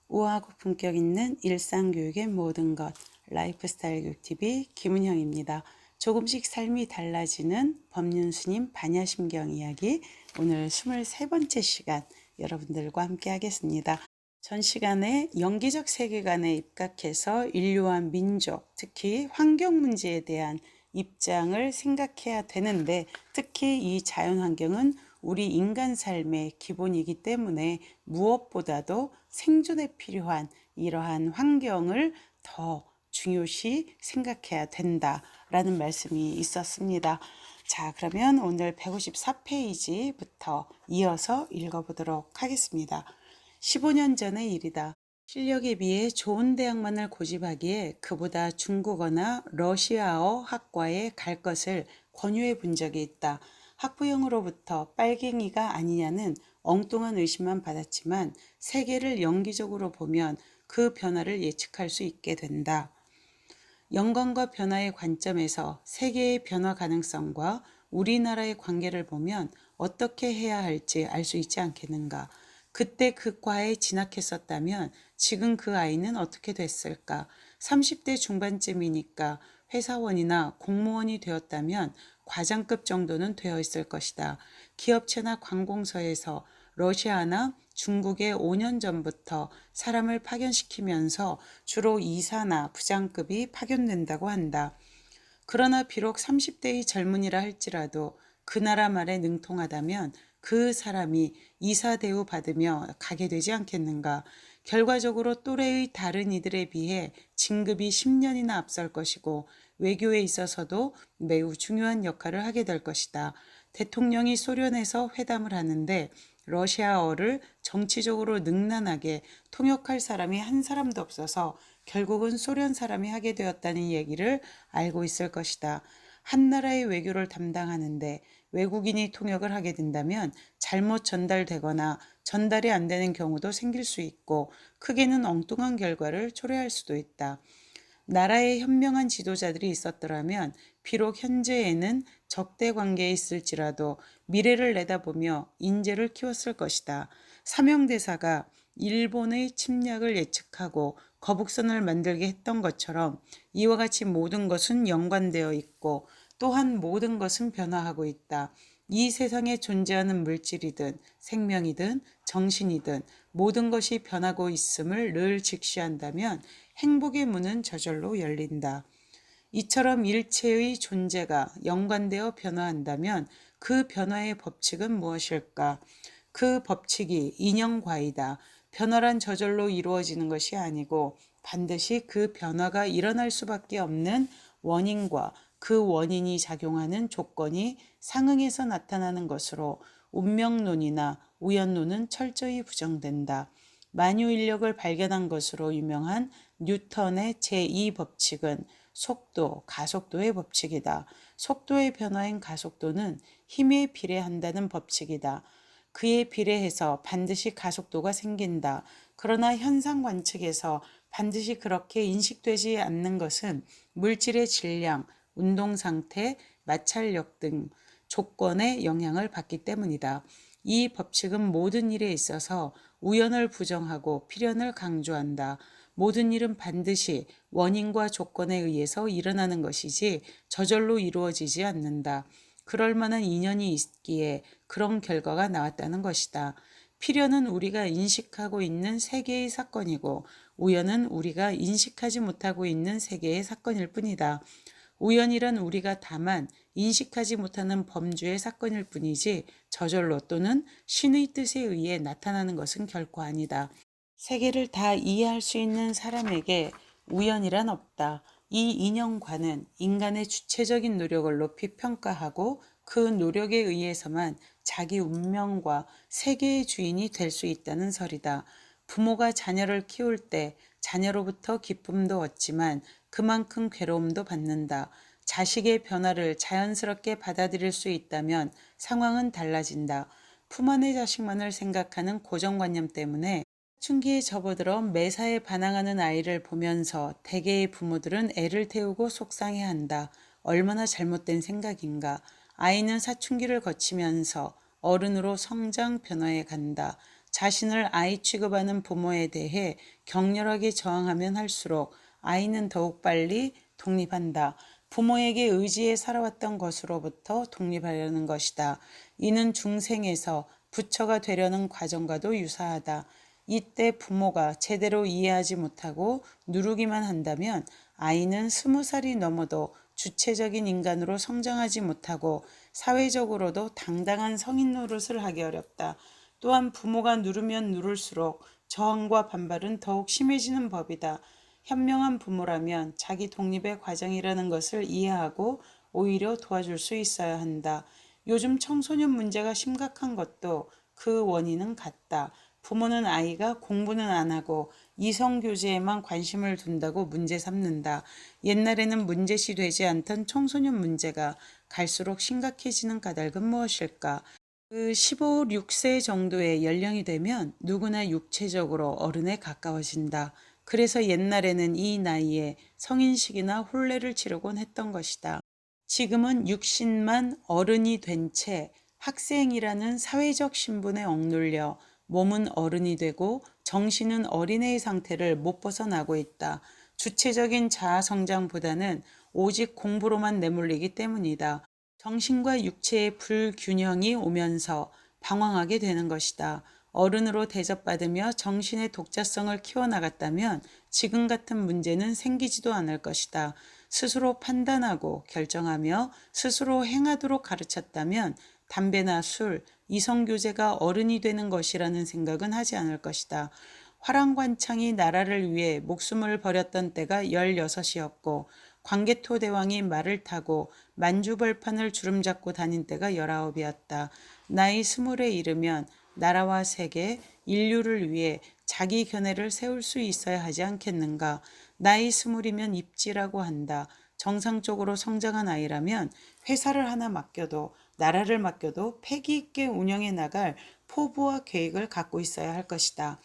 우아하고 품격 있는 일상교육의 모든 것, 라이프스타일 교육TV 김은형입니다. 조금씩 삶이 달라지는 법륜스님 반야심경 이야기, 오늘 23번째 시간 여러분들과 함께 하겠습니다. 전 시간에 영기적 세계관에 입각해서 인류와 민족, 특히 환경 문제에 대한 입장을 생각해야 되는데, 특히 이 자연환경은 우리 인간 삶의 기본이기 때문에 무엇보다도 생존에 필요한 이러한 환경을 더 중요시 생각해야 된다라는 말씀이 있었습니다. 자, 그러면 오늘 154페이지부터 이어서 읽어보도록 하겠습니다. 15년 전의 일이다. 실력에 비해 좋은 대학만을 고집하기에 그보다 중국어나 러시아어 학과에 갈 것을 권유해 본 적이 있다. 학부형으로부터 빨갱이가 아니냐는 엉뚱한 의심만 받았지만 세계를 영기적으로 보면 그 변화를 예측할 수 있게 된다. 영광과 변화의 관점에서 세계의 변화 가능성과 우리나라의 관계를 보면 어떻게 해야 할지 알 수 있지 않겠는가. 그때 그 과에 진학했었다면 지금 그 아이는 어떻게 됐을까. 30대 중반쯤이니까 회사원이나 공무원이 되었다면 과장급 정도는 되어 있을 것이다. 기업체나 관공서에서 러시아나 중국에 5년 전부터 사람을 파견시키면서 주로 이사나 부장급이 파견된다고 한다. 그러나 비록 30대의 젊은이라 할지라도 그 나라 말에 능통하다면 그 사람이 이사 대우 받으며 가게 되지 않겠는가. 결과적으로 또래의 다른 이들에 비해 진급이 10년이나 앞설 것이고 외교에 있어서도 매우 중요한 역할을 하게 될 것이다. 대통령이 소련에서 회담을 하는데 러시아어를 정치적으로 능란하게 통역할 사람이 한 사람도 없어서 결국은 소련 사람이 하게 되었다는 얘기를 알고 있을 것이다. 한 나라의 외교를 담당하는데 외국인이 통역을 하게 된다면 잘못 전달되거나 전달이 안 되는 경우도 생길 수 있고 크게는 엉뚱한 결과를 초래할 수도 있다. 나라에 현명한 지도자들이 있었더라면 비록 현재에는 적대 관계에 있을지라도 미래를 내다보며 인재를 키웠을 것이다. 사명대사가 일본의 침략을 예측하고 거북선을 만들게 했던 것처럼 이와 같이 모든 것은 연관되어 있고 또한 모든 것은 변화하고 있다. 이 세상에 존재하는 물질이든 생명이든 정신이든 모든 것이 변하고 있음을 늘 직시한다면 행복의 문은 저절로 열린다. 이처럼 일체의 존재가 연관되어 변화한다면 그 변화의 법칙은 무엇일까? 그 법칙이 인연과이다. 변화란 저절로 이루어지는 것이 아니고 반드시 그 변화가 일어날 수밖에 없는 원인과 그 원인이 작용하는 조건이 상응해서 나타나는 것으로 운명론이나 우연론은 철저히 부정된다. 만유인력을 발견한 것으로 유명한 뉴턴의 제2법칙은 속도, 가속도의 법칙이다. 속도의 변화인 가속도는 힘에 비례한다는 법칙이다. 그에 비례해서 반드시 가속도가 생긴다. 그러나 현상 관측에서 반드시 그렇게 인식되지 않는 것은 물질의 질량, 운동 상태, 마찰력 등 조건의 영향을 받기 때문이다. 이 법칙은 모든 일에 있어서 우연을 부정하고 필연을 강조한다. 모든 일은 반드시 원인과 조건에 의해서 일어나는 것이지 저절로 이루어지지 않는다. 그럴 만한 인연이 있기에 그런 결과가 나왔다는 것이다. 필연은 우리가 인식하고 있는 세계의 사건이고 우연은 우리가 인식하지 못하고 있는 세계의 사건일 뿐이다. 우연이란 우리가 다만 인식하지 못하는 범주의 사건일 뿐이지 저절로 또는 신의 뜻에 의해 나타나는 것은 결코 아니다. 세계를 다 이해할 수 있는 사람에게 우연이란 없다. 이 인연과는 인간의 주체적인 노력을 높이 평가하고 그 노력에 의해서만 자기 운명과 세계의 주인이 될 수 있다는 설이다. 부모가 자녀를 키울 때 자녀로부터 기쁨도 얻지만 그만큼 괴로움도 받는다. 자식의 변화를 자연스럽게 받아들일 수 있다면 상황은 달라진다. 품 안의 자식만을 생각하는 고정관념 때문에 사춘기에 접어들어 매사에 반항하는 아이를 보면서 대개의 부모들은 애를 태우고 속상해한다. 얼마나 잘못된 생각인가. 아이는 사춘기를 거치면서 어른으로 성장 변화해 간다. 자신을 아이 취급하는 부모에 대해 격렬하게 저항하면 할수록 아이는 더욱 빨리 독립한다. 부모에게 의지해 살아왔던 것으로부터 독립하려는 것이다. 이는 중생에서 부처가 되려는 과정과도 유사하다. 이때 부모가 제대로 이해하지 못하고 누르기만 한다면 아이는 20살이 넘어도 주체적인 인간으로 성장하지 못하고 사회적으로도 당당한 성인 노릇을 하기 어렵다. 또한 부모가 누르면 누를수록 저항과 반발은 더욱 심해지는 법이다. 현명한 부모라면 자기 독립의 과정이라는 것을 이해하고 오히려 도와줄 수 있어야 한다. 요즘 청소년 문제가 심각한 것도 그 원인은 같다. 부모는 아이가 공부는 안 하고 이성교제에만 관심을 둔다고 문제 삼는다. 옛날에는 문제시 되지 않던 청소년 문제가 갈수록 심각해지는 까닭은 무엇일까? 15, 6세 정도의 연령이 되면 누구나 육체적으로 어른에 가까워진다. 그래서 옛날에는 이 나이에 성인식이나 혼례를 치르곤 했던 것이다. 지금은 육신만 어른이 된 채 학생이라는 사회적 신분에 억눌려 몸은 어른이 되고 정신은 어린애의 상태를 못 벗어나고 있다. 주체적인 자아 성장보다는 오직 공부로만 내몰리기 때문이다. 정신과 육체의 불균형이 오면서 방황하게 되는 것이다. 어른으로 대접받으며 정신의 독자성을 키워나갔다면 지금 같은 문제는 생기지도 않을 것이다. 스스로 판단하고 결정하며 스스로 행하도록 가르쳤다면 담배나 술, 이성교제가 어른이 되는 것이라는 생각은 하지 않을 것이다. 화랑관창이 나라를 위해 목숨을 버렸던 때가 16이었고 광개토 대왕이 말을 타고 만주벌판을 주름잡고 다닌 때가 19이었다. 나이 20에 이르면 나라와 세계, 인류를 위해 자기 견해를 세울 수 있어야 하지 않겠는가. 나이 20이면 입지라고 한다. 정상적으로 성장한 아이라면 회사를 하나 맡겨도 나라를 맡겨도 패기 있게 운영해 나갈 포부와 계획을 갖고 있어야 할 것이다.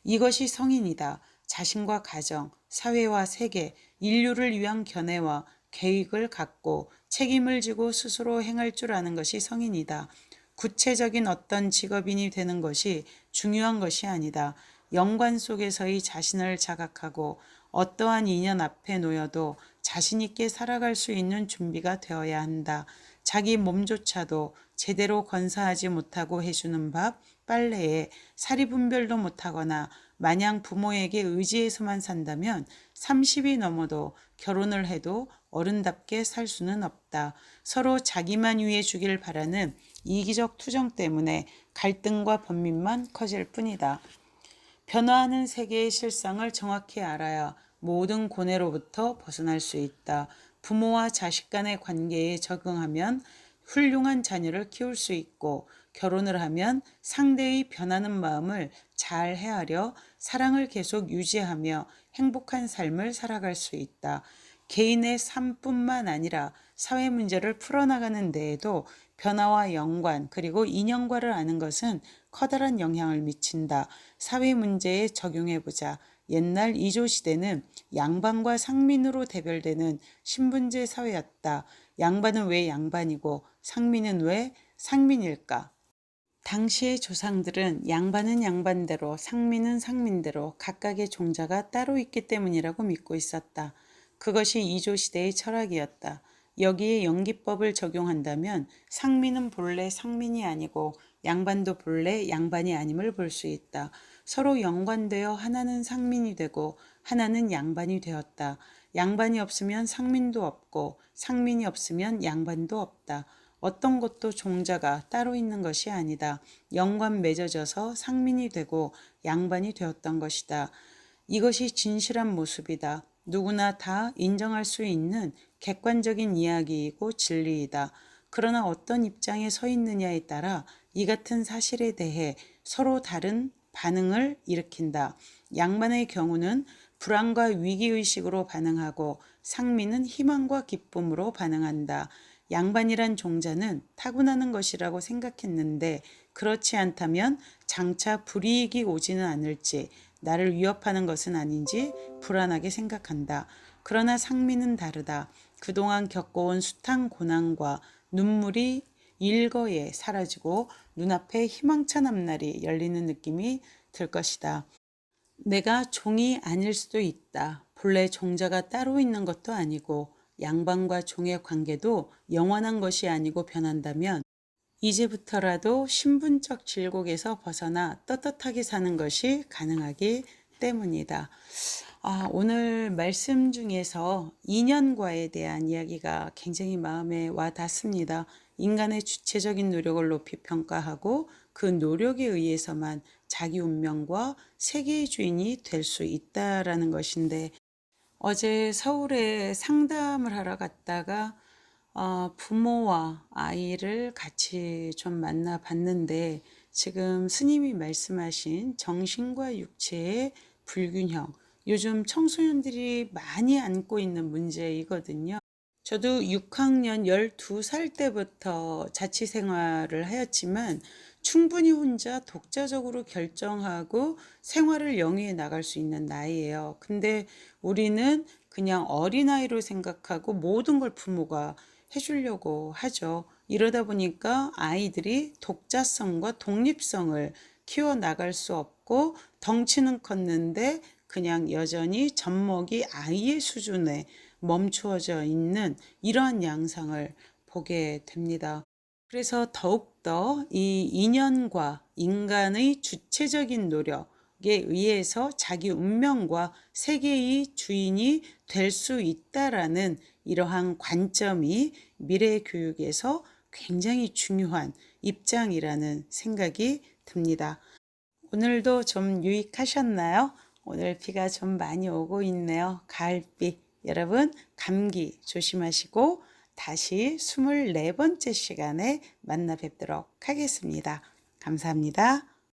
이것이 성인이다. 자신과 가정, 사회와 세계, 인류를 위한 견해와 계획을 갖고 책임을 지고 스스로 행할 줄 아는 것이 성인이다. 구체적인 어떤 직업인이 되는 것이 중요한 것이 아니다. 영관 속에서의 자신을 자각하고 어떠한 인연 앞에 놓여도 자신 있게 살아갈 수 있는 준비가 되어야 한다. 자기 몸조차도 제대로 건사하지 못하고 해주는 밥, 빨래에 사리분별도 못하거나 마냥 부모에게 의지해서만 산다면 30이 넘어도 결혼을 해도 어른답게 살 수는 없다. 서로 자기만 위해 주길 바라는 이기적 투정 때문에 갈등과 번민만 커질 뿐이다. 변화하는 세계의 실상을 정확히 알아야 모든 고뇌로부터 벗어날 수 있다. 부모와 자식 간의 관계에 적응하면 훌륭한 자녀를 키울 수 있고 결혼을 하면 상대의 변하는 마음을 잘 헤아려 사랑을 계속 유지하며 행복한 삶을 살아갈 수 있다. 개인의 삶뿐만 아니라 사회 문제를 풀어나가는 데에도 변화와 연관 그리고 인연과를 아는 것은 커다란 영향을 미친다. 사회 문제에 적용해보자. 옛날 이조 시대는 양반과 상민으로 대별되는 신분제 사회였다. 양반은 왜 양반이고 상민은 왜 상민일까? 당시의 조상들은 양반은 양반대로 상민은 상민대로 각각의 종자가 따로 있기 때문이라고 믿고 있었다. 그것이 이조 시대의 철학이었다. 여기에 연기법을 적용한다면 상민은 본래 상민이 아니고 양반도 본래 양반이 아님을 볼 수 있다. 서로 연관되어 하나는 상민이 되고 하나는 양반이 되었다. 양반이 없으면 상민도 없고 상민이 없으면 양반도 없다. 어떤 것도 종자가 따로 있는 것이 아니다. 연관 맺어져서 상민이 되고 양반이 되었던 것이다. 이것이 진실한 모습이다. 누구나 다 인정할 수 있는 객관적인 이야기이고 진리이다. 그러나 어떤 입장에 서 있느냐에 따라 이 같은 사실에 대해 서로 다른 반응을 일으킨다. 양반의 경우는 불안과 위기의식으로 반응하고 상민은 희망과 기쁨으로 반응한다. 양반이란 종자는 타고나는 것이라고 생각했는데 그렇지 않다면 장차 불이익이 오지는 않을지 나를 위협하는 것은 아닌지 불안하게 생각한다. 그러나 상민은 다르다. 그동안 겪어온 숱한 고난과 눈물이 일거에 사라지고 눈앞에 희망찬 앞날이 열리는 느낌이 들 것이다. 내가 종이 아닐 수도 있다. 본래 종자가 따로 있는 것도 아니고 양반과 종의 관계도 영원한 것이 아니고 변한다면 이제부터라도 신분적 질곡에서 벗어나 떳떳하게 사는 것이 가능하기 때문이다. 오늘 말씀 중에서 인연과에 대한 이야기가 굉장히 마음에 와 닿습니다. 인간의 주체적인 노력을 높이 평가하고 그 노력에 의해서만 자기 운명과 세계의 주인이 될 수 있다라는 것인데, 어제 서울에 상담을 하러 갔다가 부모와 아이를 같이 좀 만나 봤는데, 지금 스님이 말씀하신 정신과 육체의 불균형, 요즘 청소년들이 많이 안고 있는 문제이거든요. 저도 6학년 12살 때부터 자취 생활을 하였지만 충분히 혼자 독자적으로 결정하고 생활을 영위해 나갈 수 있는 나이예요. 근데 우리는 그냥 어린아이로 생각하고 모든 걸 부모가 해주려고 하죠. 이러다 보니까 아이들이 독자성과 독립성을 키워나갈 수 없고, 덩치는 컸는데 그냥 여전히 젖먹이 아이의 수준에 멈추어져 있는 이러한 양상을 보게 됩니다. 그래서 더욱더 이 인연과 인간의 주체적인 노력에 의해서 자기 운명과 세계의 주인이 될 수 있다라는 이러한 관점이 미래 교육에서 굉장히 중요한 입장이라는 생각이 듭니다. 오늘도 좀 유익하셨나요? 오늘 비가 좀 많이 오고 있네요. 가을비. 여러분, 감기 조심하시고 다시 24번째 시간에 만나 뵙도록 하겠습니다. 감사합니다.